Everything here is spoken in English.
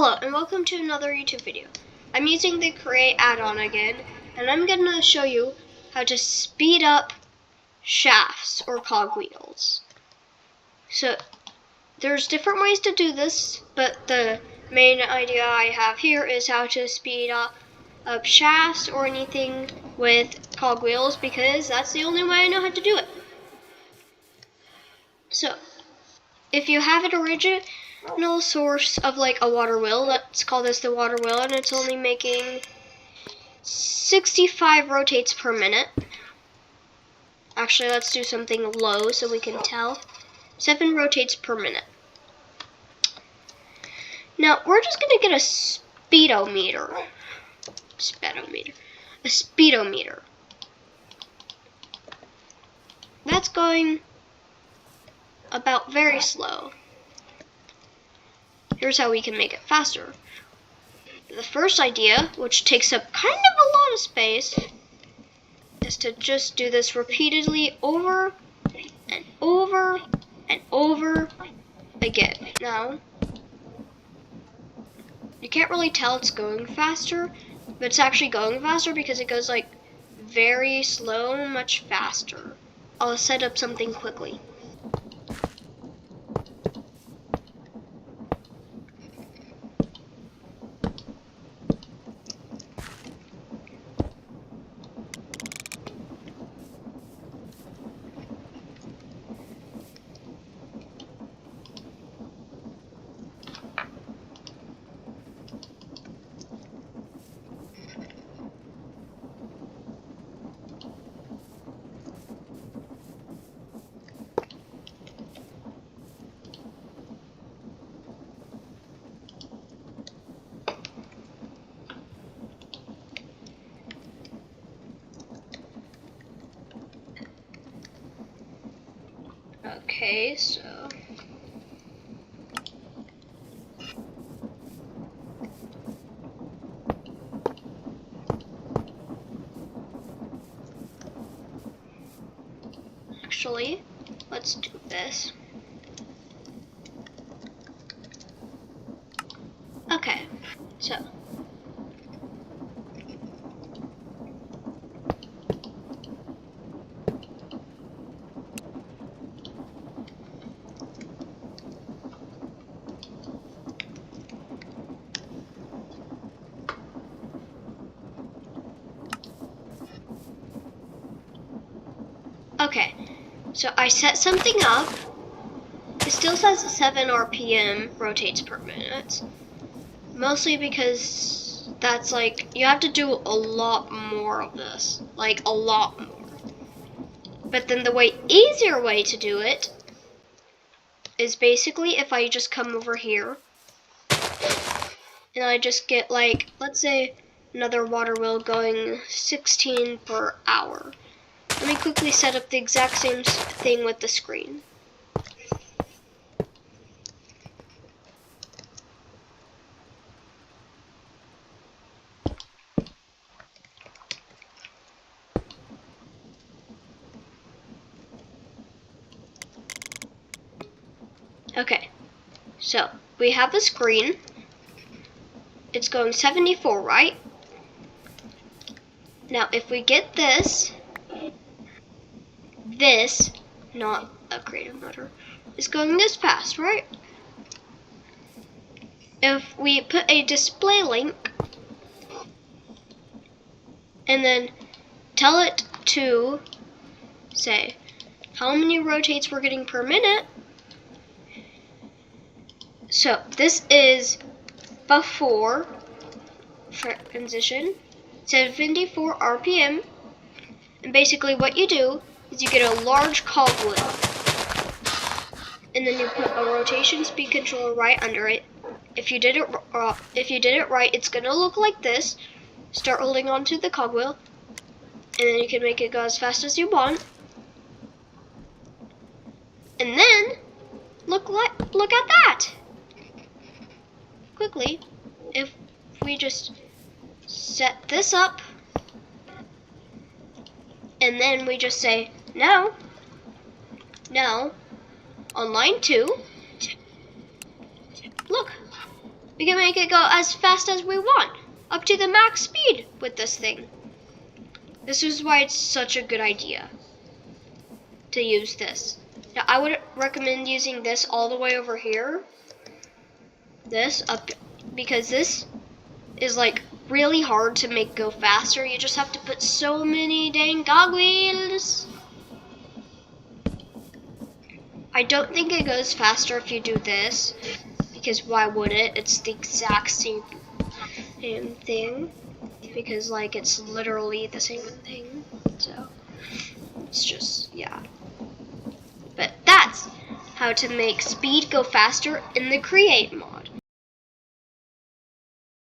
Hello and welcome to another YouTube video. I'm using the Create add-on again, and I'm going to show you how to speed up shafts or cogwheels. So there's different ways to do this, but the main idea I have here is how to speed up shafts or anything with cogwheels, because that's the only way I know how to do it. So if you have an original source of like a water wheel, let's call this the water wheel, and it's only making 65 rotates per minute. Actually, let's do something low so we can tell. 7 rotates per minute. Now we're just gonna get a speedometer. A speedometer. That's going about very slow. Here's how we can make it faster. The first idea, which takes up kind of a lot of space, is to just do this repeatedly over and over and over again. Now, you can't really tell it's going faster, but it's actually going faster because it goes like very slow, much faster. I'll set up something quickly. Okay, so actually, let's do this. Okay, so I set something up. It still says 7 RPM rotates per minute. Mostly because that's like, you have to do a lot more of this. Like, a lot more. But then the easier way to do it is basically if I just come over here and I just get like, let's say another water wheel going 16 per hour. Let me quickly set up the exact same thing with the screen. Okay, so we have the screen. It's going 74, right? Now if we get this, not a creative motor, is going this fast, right? If we put a display link and then tell it to say how many rotates we're getting per minute. So this is before transition, 74 RPM, and basically what you do is you get a large cogwheel, and then you put a rotation speed controller right under it. If you did it right, it's gonna look like this. Start holding on to the cogwheel, and then you can make it go as fast as you want. And then look at that. Quickly, if we just set this up, and then we just say now on line 2, look, We can make it go as fast as we want, up to the max speed with this thing. This is why it's such a good idea to use this. Now, I would recommend using this all the way over here. This up, because this is like really hard to make go faster. You just have to put so many dang cogwheels. I don't think it goes faster if you do this, because why would it? It's the exact same thing, because like it's literally the same thing. So it's just, yeah. But that's how to make speed go faster in the create mod.